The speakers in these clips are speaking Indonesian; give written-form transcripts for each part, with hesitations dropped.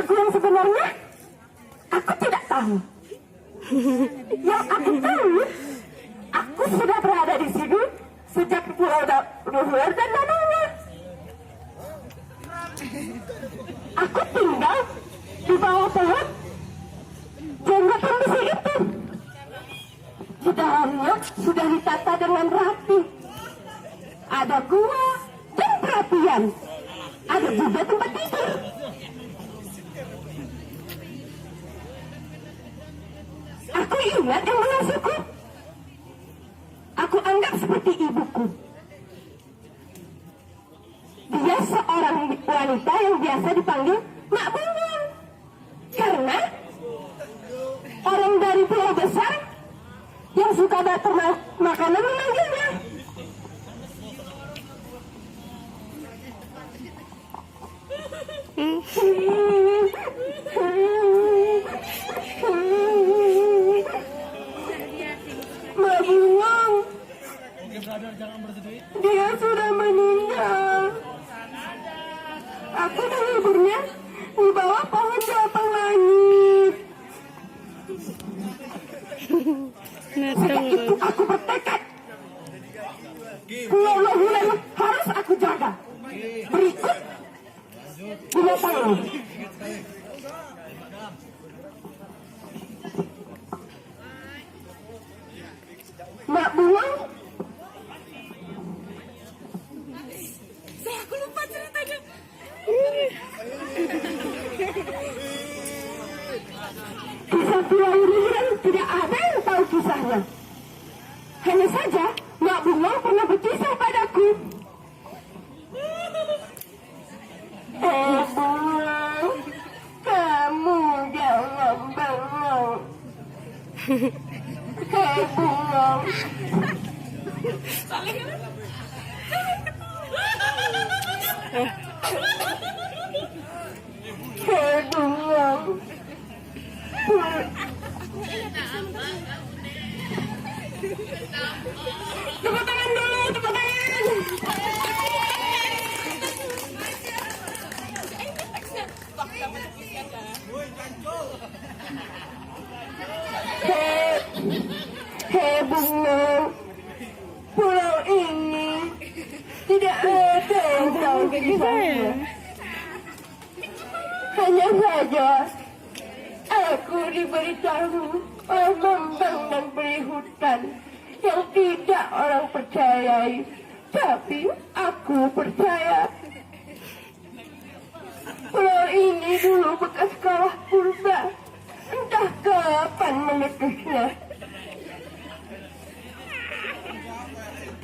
aku yang sebenarnya? Aku tidak tahu. Yang aku tahu, aku sudah berada di sini sejak Pulau Luhur dan Danaunya. Aku tinggal di bawah pohon jenggotan besi itu. Di dalamnya sudah ditata dengan rapi. Ada gua dan perapian. Ada juga tempat tidur. Aku ingat yang mengasuhku. Aku anggap seperti ibuku. Dia seorang wanita yang biasa dipanggil Mak Bungung. Karena orang dari pulau besar yang suka batur makanan memanggilnya. Mak Bungung, dia sudah meninggal. Aku menguburnya di bawah pohon jelapang langit. Sejak itu aku bertekad, Pulau Lohulen harus aku jaga. Berikut binatang. Mak Bungung, aku lupa ceritanya. Kisah Pulau Lohulen tidak ada yang tahu kisahnya. Hanya saja Mak Bungung pernah berkisah padaku. Bungung, kamu jangan bengong. Bungung. Bungung. Tepuk tangan dulu, tepuk tangan. Bungung, pulau ini tidak ada yang tahu kisahnya. Hanya saja aku diberitahu oleh Bambang dan Perihutan yang tidak orang percayai, tapi aku percaya. Pulau ini dulu bekas kawah purba, entah kapan meletusnya.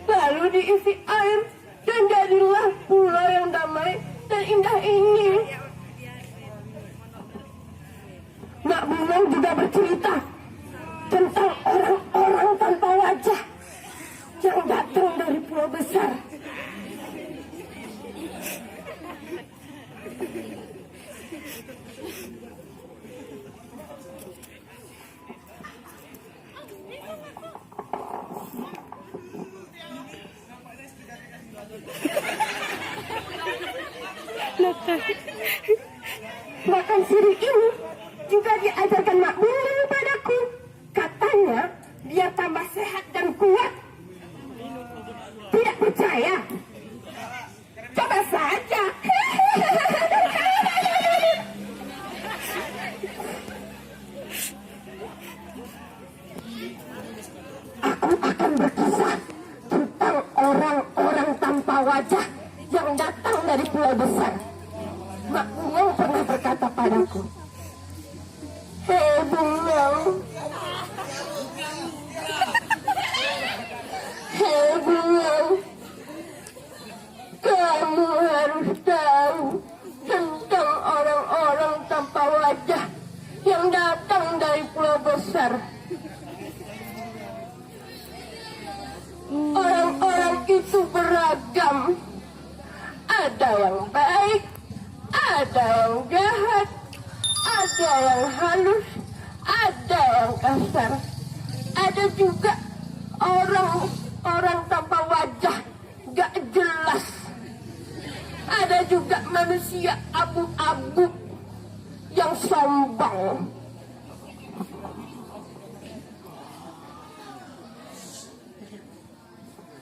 Lalu diisi air dan jadilah pulau yang damai dan indah ini. Mak Bungung juga bercerita tentang orang-orang tanpa wajah yang datang dari pulau besar. Makan sirih ini juga diajarkan Mak Bungung padaku. Katanya biar tambah sehat dan kuat. Tidak percaya? Coba saja. Aku akan berkisah tentang orang-orang tanpa wajah yang datang dari pulau besar. Mak Bungung pernah berkata padaku, Bungung, Bungung, kamu harus tahu tentang orang-orang tanpa wajah yang datang dari pulau besar. Orang-orang itu beragam. Ada yang baik, ada yang jahat, ada yang halus, ada yang kasar. Ada juga orang tanpa wajah, gak jelas. Ada juga manusia abu-abu yang sombong.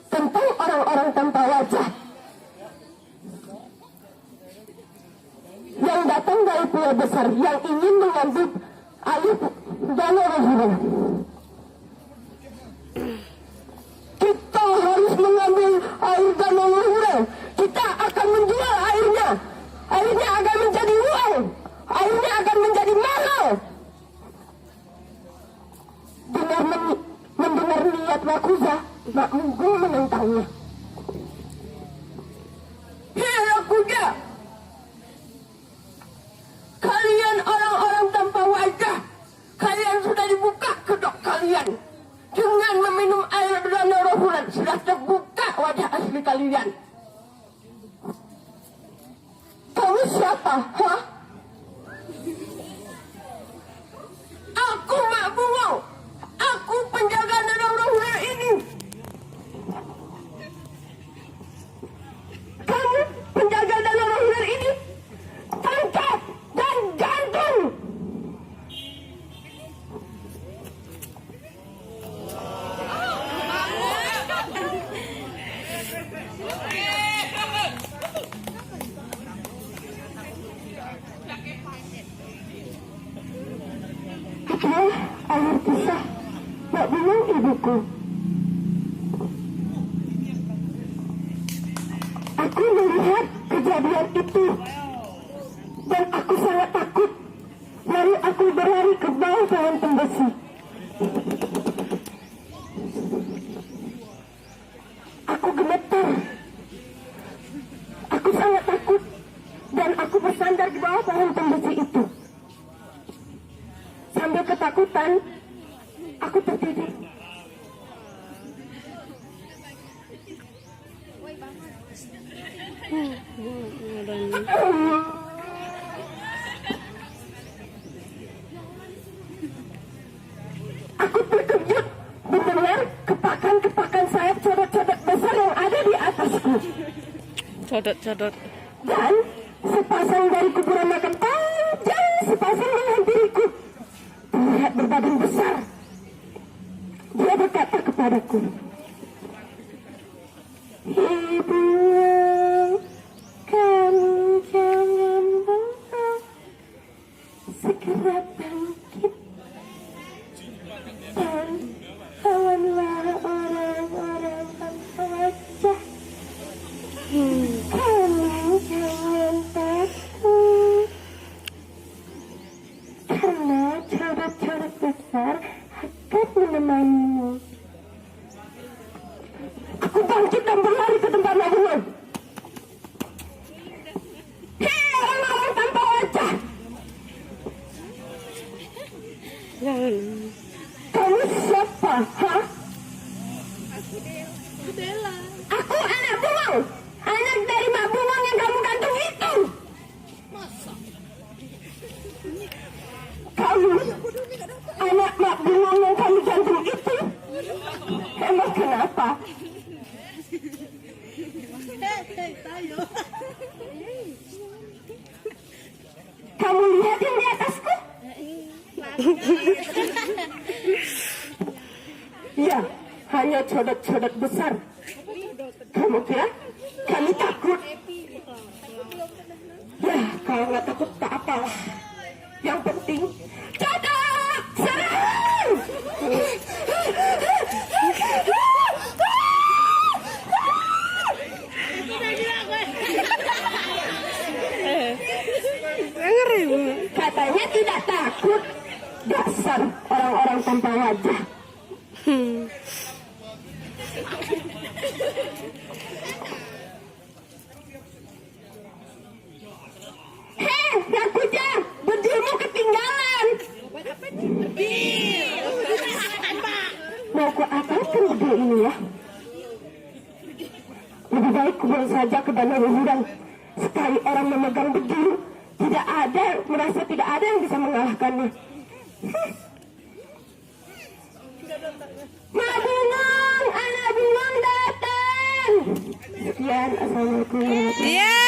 Tentang orang-orang tanpa wajah yang datang dari pulau besar yang ingin mengambil alih danau Rahmi. Kita harus mengambil air danau Rahmi. Kita akan menjual airnya. Airnya akan menjadi uang. Airnya akan menjadi mahal. Mendengar niat Rakuza, Mak Munggung menentangnya. Hei Rakuza, kalian orang-orang tanpa wajah, kalian sudah dibuka kedok kalian. Dengan meminum air danau Rohulan, sudah terbuka wajah asli kalian. Kamu siapa? Hah? Aku Mak Bungo. Aku penjaga danau Rohulan ini. Kamu penjaga danau Rohulan ini? Tangkap dan gantung. Itulah akhir kisah Mak Bungo ibuku. Aku melihat kejadian itu dan aku sangat takut. Lalu aku berlari ke bawah pohon tembesi. Aku gemetar. Aku sangat takut dan aku bersandar di bawah pohon tembesi itu. Sambil ketakutan, aku tertidur. Aku terkejut mendengar kepakan-kepakan sayap codot-codot besar yang ada di atasku. Codot-codot. Dan sepasang dari kuburan makan panjang, sepasang menghampiriku. Terlihat berbadan besar. Dia berkata kepadaku, Ibu, kamu jangan bengong, segera bangkit dan lawanlah orang-orang tanpa wajah. Kamu jangan takut, karena coret-coret besar akan menemanimu. Aku bangkit dan berlari ke tempat Mak Bungo. Hei orang-orang tanpa wajah, kamu siapa? Hah? Aku anak Bungo, anak dari Mak Bungo yang kamu gantung itu. Kamu anak Mak Bungo yang kamu gantung itu? Emang kenapa? Kamu lihat yang di atasku? Ya, hanya codot-codot besar. Kamu kira kami takut? Ya, kalau nggak takut tak apalah. Yang penting, codot! Serang! Katanya tidak takut. Dasar orang-orang tanpa wajah. Hei, Rakuja, bedilmu ketinggalan. Mau ku apakan bedil ini ya? Lebih baik kubuang saja ke danau Rahmi. Sekali orang memegang bedil, tidak ada, merasa tidak ada yang bisa mengalahkannya. Mak Bungo, anak Bungo datang. Sekian, assalamualaikum. Iya.